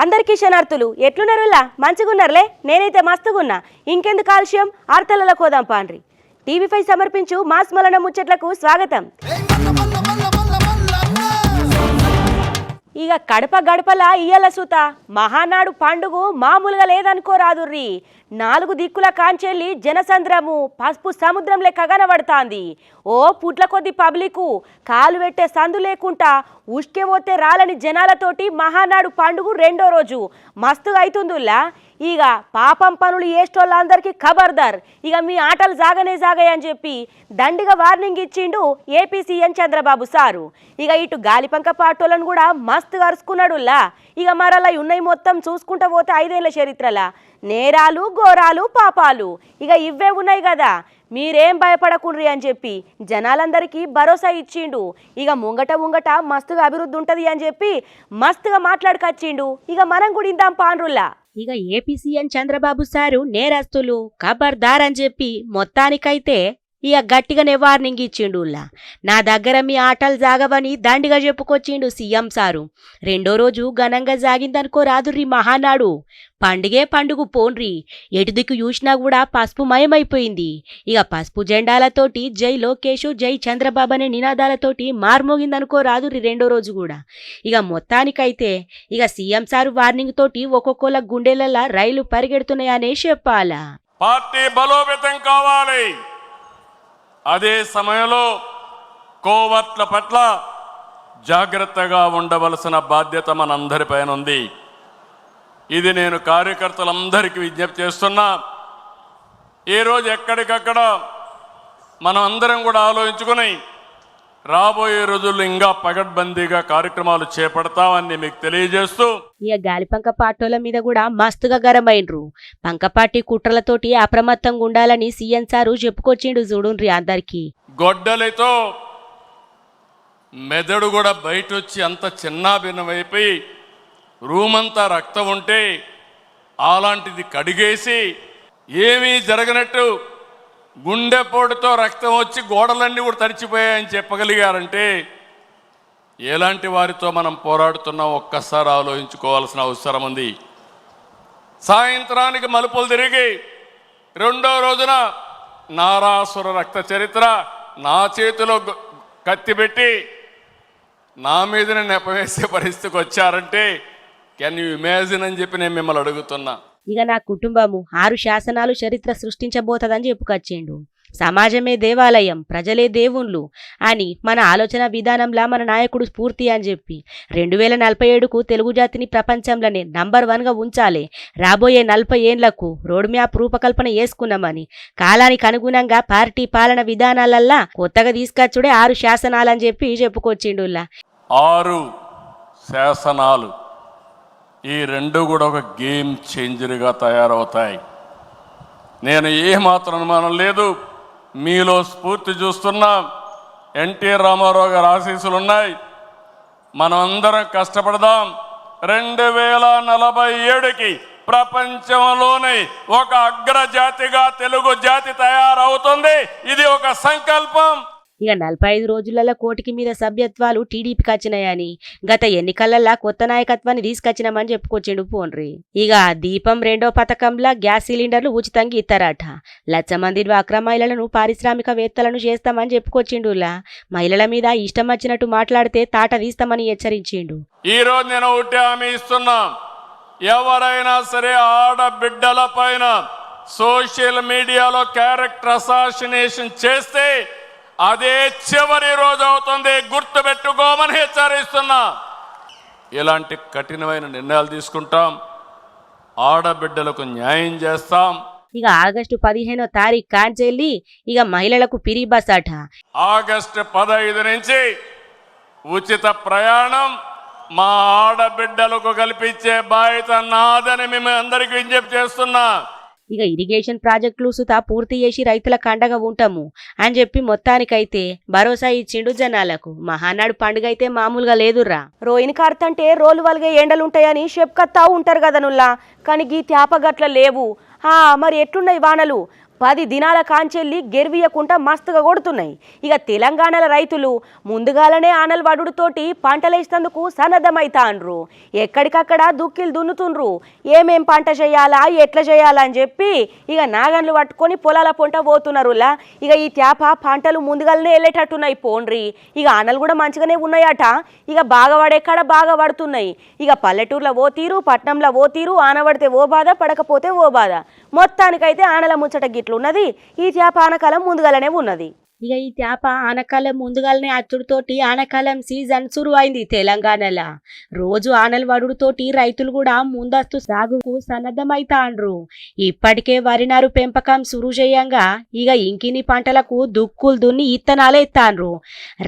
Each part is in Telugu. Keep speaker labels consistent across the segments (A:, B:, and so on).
A: అందరికీ శనార్థులు ఎట్లున్నారులా మంచిగున్నారులే నేనైతే మస్తుగున్నా ఇంకెందుకు ఆలస్యం ఆర్తలలో కోదాం పాండ్రి టీవీ5 సమర్పించు మాస్ మలన ముచ్చట్లకు స్వాగతం ఇక కడప గడపల ఇయ్యల సుత మహానాడు పండుగ మామూలుగా లేదనుకోరాదుర్రి 4 దిక్కుల కాంచెల్లి జనసంద్రము పసుపు సముద్రం లెక్క కనబడుతాంది ఓ పుట్ల కొద్ది పబ్లికు కాలు పెట్టే సందు లేకుండా ఉష్కే పోతే రాలని జనాలతోటి మహానాడు పండుగ రెండో రోజు మస్తుగా అవుతుందిలా ఇక పాపం పనులు ఏష్టోళ్ళందరికీ ఖబర్దార్ ఇక మీ ఆటలు జాగాయని చెప్పి దండిగా వార్నింగ్ ఇచ్చిండు ఏపీ సీఎం చంద్రబాబు సారు ఇక ఇటు గాలిపంక పాటోళ్ళను కూడా మస్తుగా అరుచుకున్నాడులా ఇక మరలా ఉన్నాయి మొత్తం చూసుకుంటూ పోతే 5 ఏళ్ల చరిత్రలా నేరాలు ఘోరాలు పాపాలు ఇక ఇవే ఉన్నాయి కదా మీరేం భయపడకుండ్రి అని చెప్పి జనాలందరికీ భరోసా ఇచ్చిండు ఇక ముంగట మస్తుగా అభివృద్ధి ఉంటుంది అని చెప్పి మస్తుగా మాట్లాడుకొచ్చిండు ఇక మనం కూడా ఇందాం పాండ్రుల్లా ఇక ఏపీ సీఎం చంద్రబాబు సారు నేరస్తులు ఖబర్దార్ అని చెప్పి మొత్తానికైతే ఇక గట్టిగానే వార్నింగ్ ఇచ్చిండులా నా దగ్గర మీ ఆటలు జాగవని దండిగా చెప్పుకొచ్చిండు సీఎం సారు రెండో రోజు ఘనంగా జాగిందనుకో రాదుర్రి మహానాడు పండుగే పండుగ పోన్రి ఎటు దిక్కు చూసినా కూడా పసుపు మయమైపోయింది ఇక పసుపు జెండాలతోటి జై లోకేష్ జై చంద్రబాబు అనే నినాదాలతోటి మార్మోగిందనుకో రాదుర్రి రెండో రోజు కూడా ఇక మొత్తానికైతే ఇక సీఎం సారు వార్నింగ్ తోటి ఒక్కొక్కల గుండెలలా రైలు పరిగెడుతున్నాయనే చెప్పాలా
B: పార్టీ బలోపేతం కావాలి అదే సమయంలో కోవట్ల పట్ల జాగ్రత్తగా ఉండవలసిన బాధ్యత మనందరిపైన ఉంది ఇది నేను కార్యకర్తలందరికీ విజ్ఞప్తి చేస్తున్నా ఈరోజు ఎక్కడికక్కడ మనం అందరం కూడా ఆలోచించుకుని రాబోయే రోజుల్లో ఇంకా పగడ్బందీగా కార్యక్రమాలు చేపడతామని మీకు తెలియజేస్తూ
A: ఇక గాలిపంక పాటోల మీద కూడా మస్తుగా గరమైండ్రు పంకపాటి కుట్రలతోటి అప్రమత్తంగా ఉండాలని సీఎం సారు చెప్పుకొచ్చిండు చూడుండ్రి అందరికి
B: గొడ్డలితో మెదడు కూడా బయట వచ్చి అంత చిన్నాభిన్నమైపోయి రూమ్ అంతా రక్తం ఉంటే అలాంటిది కడిగేసి ఏమీ జరగనట్టు గుండెపోటుతో రక్తం వచ్చి గోడలన్నీ కూడా తడిచిపోయాయని చెప్పగలిగారంటే ఎలాంటి వారితో మనం పోరాడుతున్నాం ఒక్కసారి ఆలోచించుకోవాల్సిన అవసరం ఉంది సాయంత్రానికి మలుపులు తిరిగి రెండో రోజున నారాసుర రక్త చరిత్ర నా చేతిలో కత్తి పెట్టి నా మీదనే నెపవేసే పరిస్థితికి వచ్చారంటే కెన్ యూ ఇమాజిన్ అని చెప్పి నేను మిమ్మల్ని అడుగుతున్నా
A: ఇక నా కుటుంబము 6 శాసనాలు చరిత్ర సృష్టించబోతదని చెప్పుకొచ్చిండు సమాజమే దేవాలయం ప్రజలే దేవుళ్ళు అని మన ఆలోచన విధానంలా మన నాయకుడు స్ఫూర్తి అని చెప్పి 2047కు తెలుగు జాతిని ప్రపంచంలోనే నంబర్ 1గా ఉంచాలి రాబోయే 40 ఏళ్లకు రోడ్ మ్యాప్ రూపకల్పన చేసుకున్నామని కాలానికి అనుగుణంగా పార్టీ పాలన విధానాలల్లా కొత్తగా తీసుకొచ్చుడే 6 శాసనాలని చెప్పి చెప్పుకొచ్చిండులా
B: 6 శాసనాలు ఈ రెండు కూడా ఒక గేమ్ చేంజర్గా తయారవుతాయి నేను ఏమాత్రం అనుమానం లేదు మీలో స్ఫూర్తి చూస్తున్నా ఎన్టీ రామారావు గారి ఆశీస్సులు ఉన్నాయి మనం అందరం కష్టపడదాం 2047కి ప్రపంచంలోనే ఒక అగ్రజాతిగా తెలుగు జాతి తయారవుతుంది ఇది ఒక సంకల్పం
A: ఇక 45 రోజులలో కోటికి మీద సభ్యత్వాలు టీడీపీకి వచ్చినాయని గత ఎన్నికలల్లా కొత్త నాయకత్వాన్ని తీసుకొచ్చినామని చెప్పుకొచ్చిండు పోన్రి ఇక దీపం రెండో పథకంలా గ్యాస్ సిలిండర్లు ఉచితంగా ఇస్తారట 1,00,000 మంది డ్వాక్రా మహిళలను పారిశ్రామికవేత్తలను చేస్తామని చెప్పుకొచ్చిండులా మహిళల మీద ఇష్టం వచ్చినట్టు మాట్లాడితే తాట తీస్తామని హెచ్చరించిండు
B: ఈ రోజు నేను ఒకటి హామీ ఇస్తున్నా ఎవరైనా సరే ఆడబిడ్డల పైన సోషల్ మీడియాలో క్యారెక్టర్ అసాసినేషన్ చేస్తే అదే చివరి రోజు అవుతుంది గుర్తుపెట్టుకోమని హెచ్చరిస్తున్నా ఇలాంటి కఠినమైన నిర్ణయాలు తీసుకుంటాం ఆడబిడ్డలకు న్యాయం చేస్తాం
A: ఇక ఆగస్టు 15వ తారీఖు కాంచెల్లి ఇక మహిళలకు పిరి బస్ అట
B: ఆగస్టు 15 నుంచి ఉచిత ప్రయాణం మా ఆడబిడ్డలకు కల్పించే బాధ్యత నాదని మేము అందరికీ విజ్ఞప్తి చేస్తున్నా
A: ఇక ఇరిగేషన్ ప్రాజెక్టులు సుతా పూర్తి చేసి రైతులకు అండగా ఉంటాము అని చెప్పి మొత్తానికైతే భరోసా ఇచ్చిండు జనాలకు మహానాడు పండుగ అయితే మామూలుగా లేదుర్రా రోయిని కార్తంటే రోలు వల్గే ఎండలుంటాయని చెప్పుకత్తా ఉంటారు కదా నుల్లా కానీ గీ త్యాపగట్ల లేవు మరి ఎట్లున్నాయి వానలు 10 దినాల కాంచెల్లి గెర్వియకుండా మస్తుగా కొడుతున్నాయి. ఇక తెలంగాణల రైతులు ముందుగాలనే ఆనలు వడుడుతోటి పంటలేసేందుకు సన్నద్ధమైతాండ్రు. ఎక్కడికక్కడ దుక్కిలు దున్నుతుండ్రు. ఏమేం పంట చేయాలా ఎట్లా చేయాలా అని చెప్పి ఇక నాగన్లు పట్టుకొని పొలాల పొంట పోతున్నారులా. ఇక ఈ తేప పంటలు ముందుగాలనే వెళ్ళేటట్టున్నాయి పోండ్రి. ఇక ఆనలు కూడా మంచిగానే ఉన్నాయట. ఇక బాగా పడేకాడ బాగా పడుతున్నాయి. ఇక పల్లెటూరులో ఓ తీరు, పట్నంలో ఓ తీరు, ఆన పడితే ఓ బాధ, పడకపోతే ఓ బాధ. మొత్తానికైతే ఆనల ముచ్చట గిట్లున్నది. ఈ చేప ఆనకాలం ముందుగాలనే ఉన్నది. ఇక ఈ చేప ఆనకాలం ముందుగాలనే అచ్చుడుతోటి ఆనకాలం సీజన్ సురువైంది తెలంగాణలో. రోజు ఆనలు వడుడుతోటి రైతులు కూడా ముందస్తు సాగుకు సన్నద్ధమైతాండ్రు. ఇప్పటికే వరి నారు పెంపకం సురు చేయంగా ఇక ఇంకిని పంటలకు దుక్కులు దున్ని ఇత్తనాలు ఎత్తాండ్రు.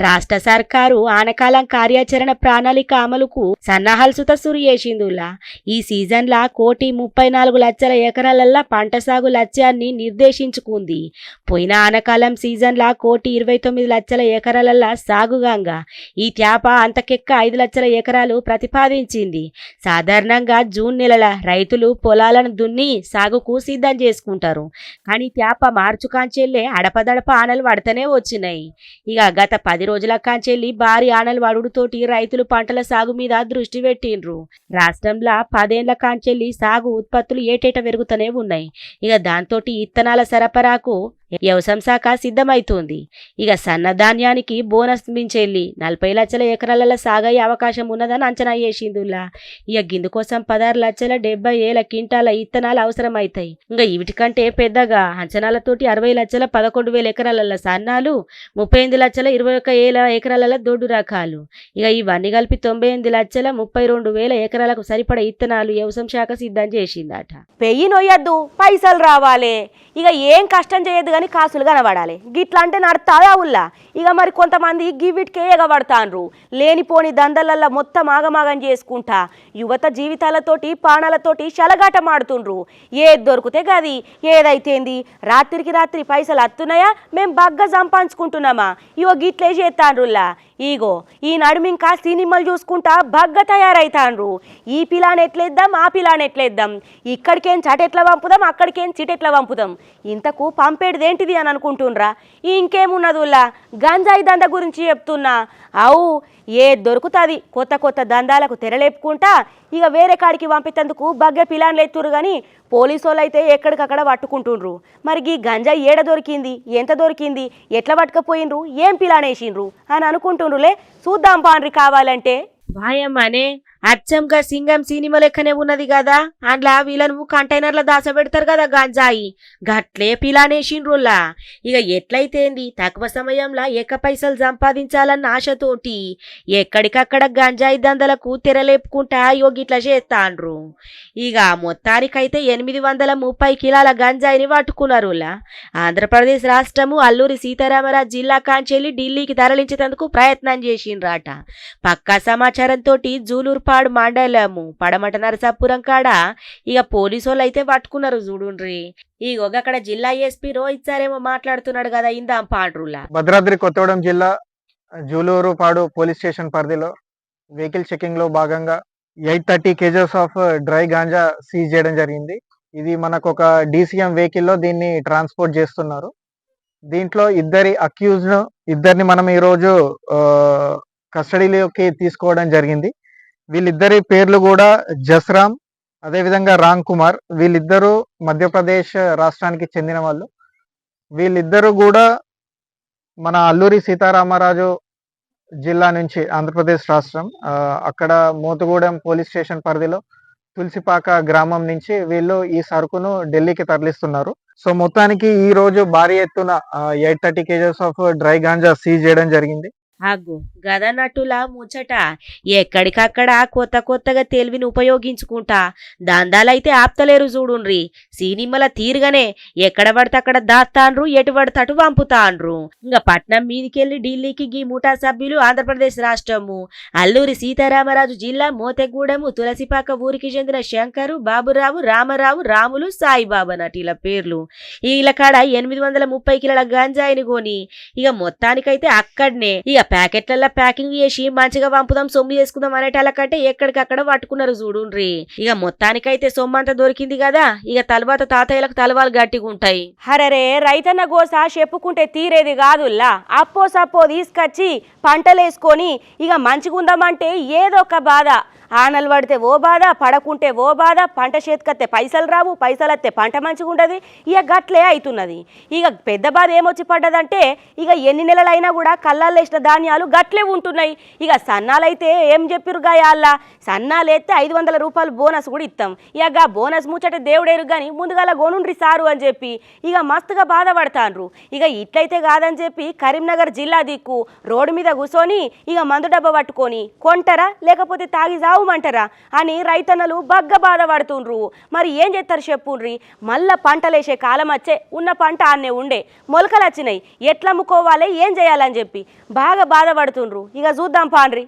A: రాష్ట్ర సర్కారు ఆనకాలం కార్యాచరణ ప్రణాళిక అమలుకు సన్నాహాలు సుత సురు చేసిందులా. ఈ సీజన్లా 1,34,00,000 ఎకరాలల్లా పంట సాగు లక్ష్యాన్ని నిర్దేశించుకుంది. పోయిన ఆనకాలం సీజన్లా 1,29,00,000 ఎకరాలల్లా సాగుగాంగా ఈ త్యాప అంతకెక్క 5,00,000 ఎకరాలు ప్రతిపాదించింది. సాధారణంగా జూన్ నెలల రైతులు పొలాలను దున్ని సాగుకు సిద్ధం చేసుకుంటారు. కానీ త్యాప మార్చు కాంచెల్లే అడపదడప ఆనలు పడతనే వచ్చినాయి. ఇక గత 10 రోజుల కాంచెల్లి భారీ ఆనలు వడుడుతోటి రైతులు పంటల సాగు మీద దృష్టి పెట్టిండ్రు. రాష్ట్రంలో 10 ఏళ్ల కాంచెల్లి సాగు ఉత్పత్తులు ఏటేటా పెరుగుతూనే ఉన్నాయి. ఇక దాంతోటి ఇత్తనాల సరఫరాకు వ్యవసాయ శాఖ సిద్ధమైతుంది. ఇక సన్నధాన్యానికి బోనస్ మించెల్లి 40,00,000 ఎకరాల సాగయ్యే అవకాశం ఉన్నదని అంచనా వేసిందులా. ఇక గిందుకోసం 16,70,000 క్వింటాల ఇత్తనాలు అవసరమైతాయి. ఇంకా వీటికంటే పెద్దగా అంచనాలతోటి 60,00,000 11,000 ఎకరాల సన్నాలు, 38,21,000 ఎకరాల దొడ్డు రకాలు. ఇక ఇవన్నీ కలిపి 98,32,000 ఎకరాలకు సరిపడ ఇత్తనాలు వ్యవసాయ శాఖ సిద్ధం చేసిందట. పెయ్యి నొయ్యద్దు, పైసలు రావాలి. ఇక ఏం కష్టం చేయొద్దు కానీ కాసులు కనబడాలి. గిట్లా అంటే నడతాదా ఉల్లా. ఇక మరి కొంతమంది గివిటికే ఎగబడతాండ్రు. లేనిపోని దందలల్లా మొత్తం ఆగమాగం చేసుకుంటా యువత జీవితాలతోటి పానాలతోటి శలగాట మాడుతుండ్రు. ఏది దొరికితే గది, ఏదైతేంది, రాత్రికి రాత్రి పైసలు అత్తున్నాయా, మేం బగ్గా సంపాదించుకుంటున్నామా, ఇవో గిట్లే చేస్తాండ్రుల్లా. ఈగో ఈ నడుమింకా సినిమాలు చూసుకుంటా బగ్గా తయారైతాండ్రు. ఈ పిలాన్ ఎట్లేద్దాం, ఆ పిలాన్ ఎట్లేద్దాం, ఇక్కడికేం చటెట్లా పంపుదాం, అక్కడికేం చిటెట్లా పంపుదాం, ఇంతకు పంపేటిదేంటిది అని అనుకుంటుండ్రా. ఇంకేమున్నదుల్లా గంజాయి దంద గురించి చెప్తున్నా. అవు ఏ దొరుకుతుంది కొత్త కొత్త దందాలకు తెరలేపుకుంటా ఇక వేరే కాడికి పంపేందుకు బగ్గ పిలాన్లు ఎత్తురు కానీ పోలీసు వాళ్ళు అయితే ఎక్కడికక్కడ పట్టుకుంటుండ్రు. మరి ఈ గంజాయి ఏడ దొరికింది, ఎంత దొరికింది, ఎట్లా పట్టుకపోయినరు, ఏం పిలాన్ వేసిండ్రు అని అనుకుంటుండ్రులే. చూద్దాం పాండ్రి కావాలంటే. వాయమ్మనే అచ్చంగా సింగం సినిమా లెక్కనే ఉన్నది కదా. అందులో వీళ్ళను కంటైనర్ల దాస పెడతారు కదా గంజాయి, గట్లే పిలానేసిండ్రుల్లా. ఇక ఎట్లయితేంది తక్కువ సమయంలో ఎక్క పైసలు సంపాదించాలన్న ఆశతోటి ఎక్కడికక్కడ గంజాయి దందలకు తెరలేపుకుంటా యోగిట్లా చేస్తాండ్రు. ఇక మొత్తానికైతే 830 కిలోల గంజాయిని పట్టుకున్నారులా. ఆంధ్రప్రదేశ్ రాష్ట్రము అల్లూరి సీతారామరాజు జిల్లా కాంచెల్లి ఢిల్లీకి తరలించేందుకు ప్రయత్నం చేసిండ్రాట. పక్కా సమాచారంతో జూలూరు పాడు మండలము పడమట నరసాపురం కాడ ఇక పోలీసు వాళ్ళు అయితే పట్టుకున్నారు చూడుండ్రి. ఇగో అక్కడ జిల్లా ఎస్పీ రోహిత్ సార్ ఏమో మాట్లాడుతున్నాడు కదా, ఇందాం పాండ్రులా.
C: భద్రాద్రి కొత్తగూడెం జిల్లా జూలూరు పాడు పోలీస్ స్టేషన్ పరిధిలో వెహికల్ చెకింగ్ లో భాగంగా 830 kgs of dry ganja seize చేయడం జరిగింది. ఇది మనకు ఒక DCM వెహికల్ లో దీన్ని ట్రాన్స్పోర్ట్ చేస్తున్నారు. దీంట్లో ఇద్దరిని మనం ఈ రోజు కస్టడీలోకి తీసుకోవడం జరిగింది. వీళ్ళిద్దరి పేర్లు కూడా జస్రామ్, అదేవిధంగా రామ్ కుమార్. వీళ్ళిద్దరూ మధ్యప్రదేశ్ రాష్ట్రానికి చెందిన వాళ్ళు. వీళ్ళిద్దరూ కూడా మన అల్లూరి సీతారామరాజు జిల్లా నుంచి, ఆంధ్రప్రదేశ్ రాష్ట్రం, అక్కడ మోతుగూడెం పోలీస్ స్టేషన్ పరిధిలో తులసిపాక గ్రామం నుంచి వీళ్ళు ఈ సరుకును ఢిల్లీకి తరలిస్తున్నారు. సో మొత్తానికి ఈ రోజు భారీ ఎత్తున 830 kgs of dry ganja seize చేయడం జరిగింది.
A: అగ్గు గదన్నట్టులా ముచ్చట. ఎక్కడికక్కడ కొత్త కొత్తగా తెలివిని ఉపయోగించుకుంటా దందాలైతే ఆప్తలేరు చూడుండ్రి. సినిమాల తీరుగానే ఎక్కడ పడితే అక్కడ దాస్తాండ్రు, ఎటు పడితే అటు పంపుతాండ్రు. ఇంకా పట్నం మీదికెళ్లి ఢిల్లీకి గీ ముఠా సభ్యులు ఆంధ్రప్రదేశ్ రాష్ట్రము అల్లూరి సీతారామరాజు జిల్లా మోతెగూడెము తులసిపాక ఊరికి చెందిన శంకరు, బాబురావు, రామరావు, రాములు, సాయిబాబా నటీల పేర్లు. వీళ్ళ కాడ 830 కిలోల గంజాయిని కొని ఇక మొత్తానికైతే అక్కడనే ఇక ప్యాకెట్లలో ప్యాకింగ్ చేసి మంచిగా పంపుదాం సొమ్ము చేసుకుందాం అనేటాలకంటే ఎక్కడికక్కడ పట్టుకున్నారు చూడుండ్రి. ఇక మొత్తానికైతే సొమ్ము అంతా దొరికింది కదా, ఇక తర్వాత తాతయ్యలకు తలవాలు గట్టిగా ఉంటాయి. హరరే రైతన్న గోస చెప్పుకుంటే తీరేది కాదుల్లా. అప్పో సప్పో తీసుకొచ్చి పంటలేసుకొని ఇక మంచిగుందామంటే ఏదో ఒక బాధ. ఆనలు పడితే ఓ బాధ, పడకుంటే ఓ బాధ, పంట చేతికత్తే పైసలు రావు, పైసలు వస్తే పంట మంచిగా ఉండదు. ఇక గట్లే అవుతున్నది. ఇక పెద్ద బాధ ఏమొచ్చి పడ్డదంటే ఇక ఎన్ని నెలలైనా కూడా కళ్ళల్లో వేసిన ధాన్యాలు గట్లే ఉంటున్నాయి. ఇక సన్నాలైతే ఏం చెప్పిరు గాయాల్లా, సన్నాలేస్తే 500 రూపాయలు బోనస్ కూడా ఇస్తాం. ఇక బోనస్ ముచ్చట దేవుడేరు కానీ ముందుగాల గోనుండ్రి సారు అని చెప్పి ఇక మస్తుగా బాధపడతాన్రు. ఇక ఇట్లయితే కాదని చెప్పి కరీంనగర్ జిల్లా దిక్కు రోడ్డు మీద కూర్చొని ఇక మందు డబ్బా పట్టుకొని కొంటారా లేకపోతే తాగి మంటరా అని రైతన్నలు బగ్గ బాధపడుతుండ్రు. మరి ఏం చేస్తారు చెప్పుండ్రి. మళ్ళా పంటలేసే కాలం వచ్చే ఉన్న పంట ఆన్నే ఉండే మొలకలు వచ్చినాయి, ఎట్లా అమ్ముకోవాలి ఏం చేయాలని చెప్పి బాగా బాధపడుతుండ్రు. ఇక చూద్దాం పాండ్రి.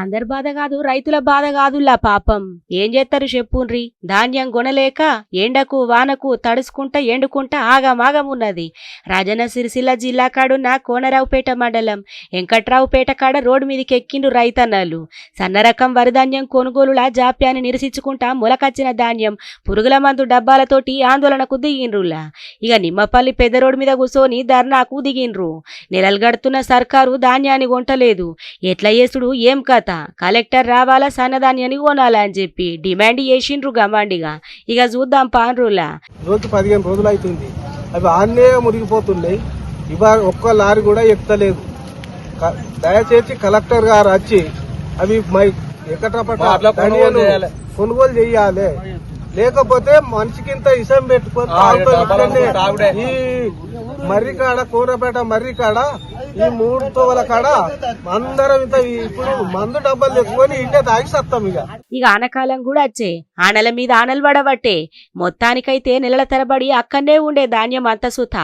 A: అందరి బాధ కాదు, రైతుల బాధ కాదులా పాపం. ఏం చేస్తారు చెప్పుండ్రి. ధాన్యం కొనలేక ఎండకు వానకు తడుచుకుంటా ఎండుకుంటా ఆగమాగమున్నది. రాజన్న సిరిసిల్ల జిల్లా కాడున్న కోనరావుపేట మండలం వెంకట్రావుపేట కాడ రోడ్డు మీదకి ఎక్కిండ్రు రైతన్నలు. సన్నరకం వరిధాన్యం కొనుగోలుల జాప్యాన్ని నిరసించుకుంటా మొలకచ్చిన ధాన్యం పురుగుల మందు డబ్బాలతోటి ఆందోళనకు దిగిండ్రులా. ఇక నిమ్మపల్లి పెద్ద రోడ్డు మీద కూర్చొని ధర్నాకు దిగిండ్రు. నెలలు గడుతున్న సర్కారు ధాన్యాన్ని కొంటలేదు, ఎట్లా చేసుడు ఏం కథ, కలెక్టర్ రావాలా సన్నధాన్యాన్ని కొనాలా అని చెప్పి డిమాండ్ చేసిండ్రు గమాండిగా. ఇక చూద్దాం పాన్రులా.
D: రోజు 15 రోజులు అవుతుంది, అవి ఆన్నే మురిగిపోతున్నాయి. ఇవాళ ఒక్క లారీ కూడా ఎక్కుతలేదు. దయచేసి కలెక్టర్ గారు వచ్చి అవి కొనుగోలు చేయాలి, లేకపోతే మనిషికింత ఇసం పెట్టుకొని ఈ మర్రికాడ కోనపేట మర్రికాడ ఈ 3 తోవల కాడ అందరం ఇంత ఇప్పుడు మందు డబ్బాలు తెచ్చుకొని ఇంటే తాగి సత్తాం.
A: ఇక ఆనకాలం కూడా వచ్చే ఆనల మీద ఆనలు పడబట్టే మొత్తానికైతే నెలల తరబడి అక్కడనే ఉండే ధాన్యం అంత సుత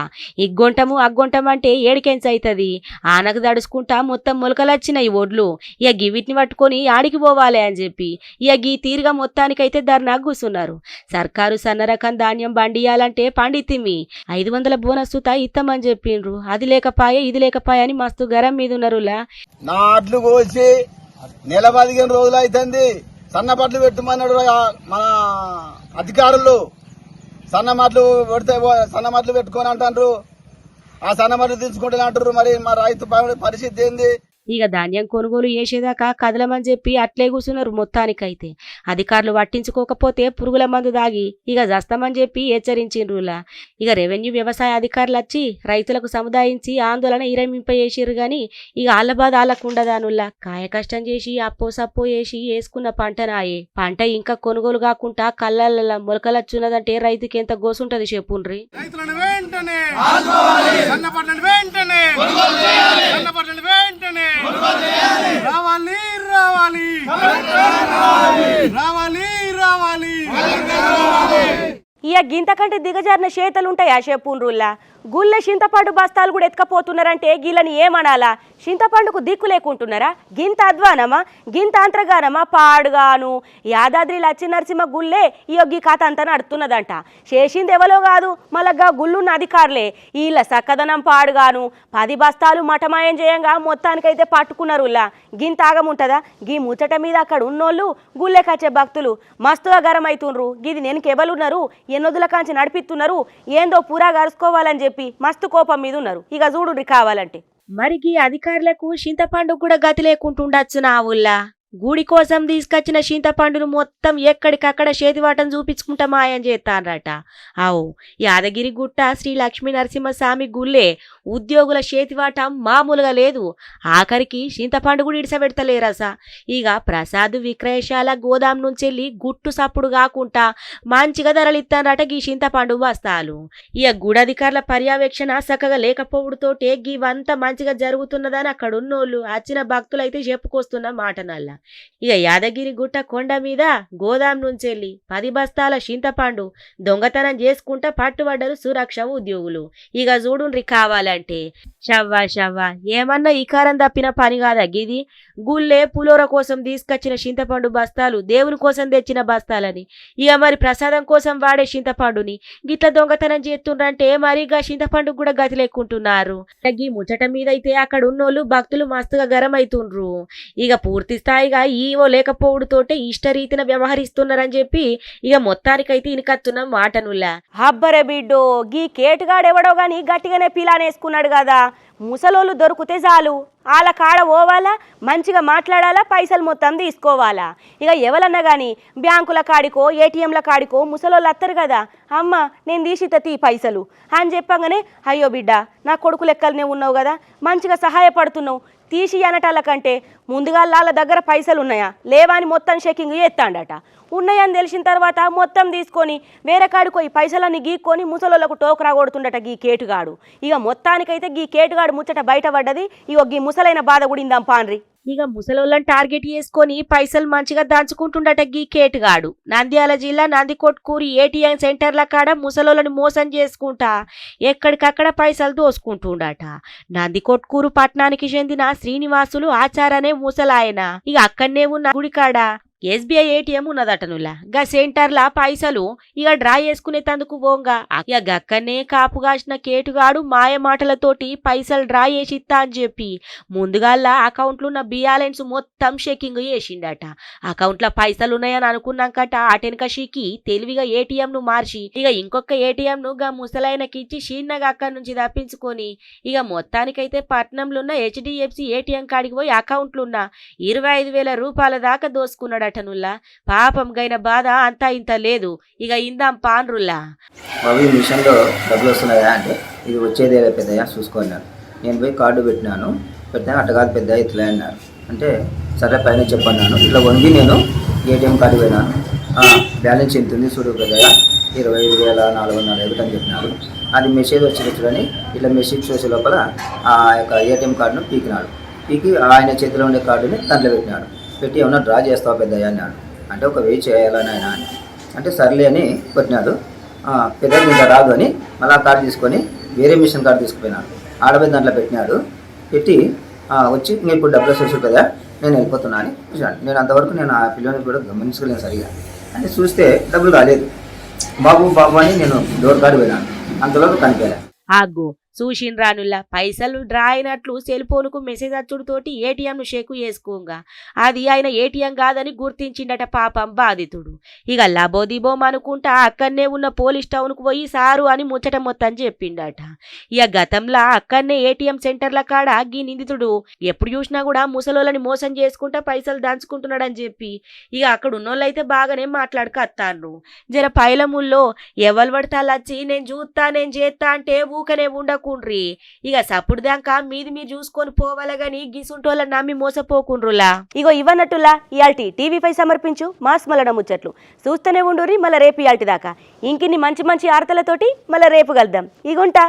A: ఇగ్గొంటము అగ్గొంటం అంటే ఏడికెంచైతది. ఆనకు దడుచుకుంటా మొత్తం మొలకలొచ్చినాయి ఒడ్లు. ఇక గివిటిని పట్టుకొని ఆడికి పోవాలి అని చెప్పి ఇక గీ తీరుగా మొత్తానికైతే ధర్నా కూసున్నారు. సర్కారు సన్నరకం ధాన్యం పండియాలంటే పండితిమి 500 బోనస్ సుత ఇస్తామని చెప్పిండ్రు. అది లేకపాయే ఇది లేకపాయే అని మస్తు గరం మీద ఉన్నారులా.
E: నా అడ్లు కోసి నెల 15 రోజులు అవుతుంది. సన్నపట్లు పెట్టమన్నాడు మన అధికారులు. సన్నమట్లు పెట్టుకొని అంటారు. ఆ సన్నమట్లు తీసుకుంటే అంటారు. మరి మా రైతు పరిస్థితి ఏంది?
A: ఇక ధాన్యం కొనుగోలు చేసేదాకా కదలమని చెప్పి అట్లే కూర్చున్నారు. మొత్తానికైతే అధికారులు పట్టించుకోకపోతే పురుగుల మందు దాగి ఇక జస్తామని చెప్పి హెచ్చరించిండ్రులా. ఇక రెవెన్యూ వ్యవసాయ అధికారులు వచ్చి రైతులకు సముదాయించి ఆందోళన ఇరమింపజేసిర్రు గాని ఇక ఆళ్ల బాధ ఆళ్ళకుండదానుల్లా. కాయ కష్టం చేసి అప్పో సప్పో వేసి వేసుకున్న పంటనాయే పంట ఇంకా కొనుగోలు కాకుండా కళ్ళ మొలకలచ్చున్నదంటే రైతుకి ఎంత గోసుంటది చెప్పుండ్రి.
D: రావాలి రావాలి రావాలి రావాలి.
A: ఇక గింతకంటే దిగజారిన చేతలుంటాయి ఆ చెప్పుండ్రుల్లా. గుళ్ళె చింతపండు బస్తాలు కూడా ఎత్తుకపోతున్నారంటే గీళ్ళని ఏమనాలా? చింతపండుకు దిక్కు లేకుంటున్నారా? గింత అధ్వానమా గింత అంతర్గానమా? పాడుగాను యాదాద్రి లక్ష్మీనరసింహ గుళ్ళే ఈ గీ కథ అంతా నడుతున్నదంట. చేసింది ఎవలో కాదు మళ్ళా గుళ్ళున్న అధికారులే. వీళ్ళ సక్కదనం పాడుగాను 10 బస్తాలు మఠమాయం చేయంగా మొత్తానికైతే పట్టుకున్నారులా. గింత ఆగముంటదా? గీ ముచ్చట మీద అక్కడ ఉన్నోళ్ళు గుళ్ళెకచ్చే భక్తులు మస్తుగా గరం అవుతుండ్రు. గిది నేను కెబలున్నారు, ఎన్నొద్దుల కాంచి నడిపిస్తున్నారు, ఏందో పూరా గరుసుకోవాలని చెప్పి మస్తు కోపం మీద ఉన్నారు. ఇక చూడు కావాలంటే మరికి అధికారులకు చింతపండు కూడా గతి లేకుంటుండొచ్చు నా ఊళ్ళా. గుడి కోసం తీసుకొచ్చిన చింతపండును మొత్తం ఎక్కడికక్కడ చేతివాటం చూపించుకుంటా మాయం చేస్తానరట. అవు యాదగిరి గుట్ట శ్రీ లక్ష్మీ నరసింహస్వామి గుళ్ళే ఉద్యోగుల చేతివాటం మామూలుగా లేదు. ఆఖరికి చింతపండు కూడా ఇడిసబెడతలేరస. ఇక ప్రసాద్ విక్రయశాల గోదాం నుంచెల్లి గుట్టు సప్పుడు కాకుండా మంచిగా ధరలిస్తానరట గీ చింతపండు బస్తాలు. ఇక గుడధికారుల పర్యవేక్షణ చక్కగా లేకపోవడంతోటే గీవంతా మంచిగా జరుగుతున్నదని అక్కడున్నోళ్ళు వచ్చిన భక్తులైతే చెప్పుకొస్తున్న మాటనల్లా. ఇక యాదగిరి గుట్ట కొండ మీద గోదాం నుంచి వెళ్ళి 10 బస్తాల చింతపండు దొంగతనం చేసుకుంటా పట్టుబడ్డరు సురక్ష ఉద్యోగులు. ఇక చూడుండ్రి కావాలంటే షవ్వా ఏమన్నా ఇకారం తప్పిన పని కాదా గిది. గుళ్ళే పులోర కోసం తీసుకొచ్చిన చింతపండు బస్తాలు దేవుని కోసం తెచ్చిన బస్తాలని ఇక మరి ప్రసాదం కోసం వాడే చింతపండుని గిట్ల దొంగతనం చేస్తుండ్రంటే మరిగా చింతపండుకు కూడా గతి లేకుంటున్నారు. ఈ ముచ్చట మీద అయితే అక్కడ ఉన్నోళ్ళు భక్తులు మస్తుగా గరం అవుతుండ్రు. ఇక పూర్తి స్థాయిగా ఈవో లేకపోవడంతోటే ఇష్టరీతిన వ్యవహరిస్తున్నారని చెప్పి ఇక మొత్తానికైతే ఇనకత్తున్న మాటనుల్లా. హబ్బరే బిడ్డో గీ కేటుగాడెవడో గాని గట్టిగానే పిలానేసుకున్నాడు కదా. ముసలోళ్ళు దొరికితే చాలు వాళ్ళ కాడ పోవాలా, మంచిగా మాట్లాడాలా, పైసలు మొత్తం తీసుకోవాలా. ఇక ఎవరన్నా కానీ బ్యాంకుల కాడికో ఏటీఎంల కాడికో ముసలోళ్ళు వస్తారు కదా, అమ్మ నేను తీసిత తీ పైసలు అని చెప్పగానే అయ్యో బిడ్డ నా కొడుకు లెక్కలనే ఉన్నావు కదా, మంచిగా సహాయపడుతున్నావు, తీసి అనటాల కంటే ముందుగా వాళ్ళ దగ్గర పైసలు ఉన్నాయా లేవా అని మొత్తం చెకింగ్ చేస్తాడట. ఉన్నాయని తెలిసిన తర్వాత మొత్తం తీసుకొని వేరే కాడికి పోయి పైసలన్నీ గీక్కొని ముసలోళ్ళకు టోకరా కొడుతుండట గీ కేటుగాడు. ఇక మొత్తానికైతే గీ కేటుగాడు ముచ్చట బయటపడ్డది. ఇక గీ ముసలైన బాధ గుడిందాం పాన్రి. ఇక ముసలోళ్ళని టార్గెట్ చేసుకొని పైసలు మంచిగా దంచుకుంటుండట గీ కేటుగాడు. నంద్యాల జిల్లా నందికొట్కూరు ఏటీఎం సెంటర్ల కాడ ముసలోళ్ళని మోసం చేసుకుంటా ఎక్కడికక్కడ పైసలు దోసుకుంటుండట. నందికొట్కూరు పట్టణానికి చెందిన శ్రీనివాసులు ఆచారనే ముసలాయన. ఇక అక్కడనే ఉన్న గుడికాడ ఎస్బీఐ ఏటీఎం ఉన్నదటనులా. గా సెంటర్ల పైసలు ఇక డ్రా చేసుకునే తందుకు పోంగా ఇక గక్కనే కాపు కాసిన కేటుగాడు మాయ మాటలతోటి పైసలు డ్రా చేసిస్తా అని చెప్పి ముందుగాల అకౌంట్లో ఉన్న బ్యాలెన్స్ మొత్తం చెకింగ్ చేసిండట. అకౌంట్లో పైసలు ఉన్నాయని అనుకున్నాకట అటెనక షీకి తెలివిగా ఏటీఎం ను మార్చి ఇక ఇంకొక ఏటీఎం ను గా ముసలైనకి ఇచ్చి చిన్నగా అక్కడి నుంచి తప్పించుకొని ఇక మొత్తానికైతే పట్నంలో ఉన్న హెచ్డిఎఫ్సి ఏటీఎం కాడికి పోయి అకౌంట్లో ఉన్న 25,000 రూపాయల దాకా దోసుకున్నాడు. పాపం గైన బాధ అంతా ఇంత లేదు. ఇక ఇందాం పాన్రుల్లా.
F: బాబు మిషన్లో డబ్బులు వస్తున్నాయా అంటే ఇది వచ్చేదే పెద్దయ్యా చూసుకున్నాను. నేను పోయి కార్డు పెట్టినాను, పెట్టినా అట్ట కాదు పెద్ద ఇట్లా అన్నారు. అంటే సరే పైన చెప్పన్నాను. ఇట్లా వంగి నేను ఏటీఎం కార్డు పోయినాను. బ్యాలెన్స్ ఎంత ఉంది చూడు పెద్దయ్య 25,450 అని చెప్పినాడు. అది మెసేజ్ వచ్చి ఇట్లా మెసేజ్ చూసే లోపల ఆ యొక్క ఏటీఎం కార్డును పీకినాడు. పీకి ఆయన చేతిలో ఉండే కార్డుని దాంట్లో పెట్టినాడు. పెట్టి ఏమన్నా డ్రా చేస్తావా పెద్దయ్య అన్నాడు. అంటే ఒక 1000 చేయాలని ఆయన అంటే సర్లే అని కొట్టినాడు. పెద్దగా ఇంకా రాదు అని మళ్ళీ ఆ కార్డు తీసుకొని వేరే మిషన్ కార్డు తీసుకుపోయినాడు. ఆడపోయి దాంట్లో పెట్టినాడు. పెట్టి వచ్చి ఇంకా ఇప్పుడు డబ్బులు వచ్చేసి పెద్ద నేను వెళ్ళిపోతున్నా అని చూసాను. నేను అంతవరకు నేను ఆ పిల్లని కూడా గమనించుకోలేను సరిగా. అంటే చూస్తే డబ్బులు రాలేదు. బాబు అని నేను డోర్ కార్డు పోయినాను. అంతలోపు కనిపించలేదు.
A: ఆగో చూసిండ్రానుల్లా పైసలు డ్రా అయినట్లు సెల్ ఫోన్కు మెసేజ్ అచ్చుడుతోటి ఏటీఎంను షేకు చేసుకోగా అది ఆయన ఏటీఎం కాదని గుర్తించిండట పాపం బాధితుడు. ఇక లబోదిబోం అనుకుంటా అక్కడనే ఉన్న పోలీస్ టౌన్కు పోయి సారు అని ముచ్చట మొత్తం చెప్పిండట. ఇక గతంలో అక్కడనే ఏటీఎం సెంటర్ల కాడ గీ నిందితుడు ఎప్పుడు చూసినా కూడా ముసలోళ్ళని మోసం చేసుకుంటా పైసలు దంచుకుంటున్నాడని చెప్పి ఇక అక్కడ ఉన్నోళ్ళైతే బాగానే మాట్లాడుకత్తాన్రు. జర పైలముల్లో ఎవరు పడతాళ్ళు వచ్చి నేను చూస్తా నేను చేస్తా అంటే ఊకనే ఉండకుండ్రి. ఇక సప్పుడు దాకా మీది మీరు చూసుకొని పోవాల గాని గిసుంటోళ్ళ నమ్మి మోసపోకుండ్రులా. ఇగో ఇవన్నట్టులా ఇయాల్టి టీవీ5 సమర్పించు మాస్ మలడ ముచ్చట్లు చూస్తూనే ఉండురి. మళ్ళీ రేపు ఇయాల్టి దాకా ఇంకిన్ని మంచి మంచి ఆర్తలతోటి మళ్ళీ రేపు కలుద్దాం. ఇగుంటా.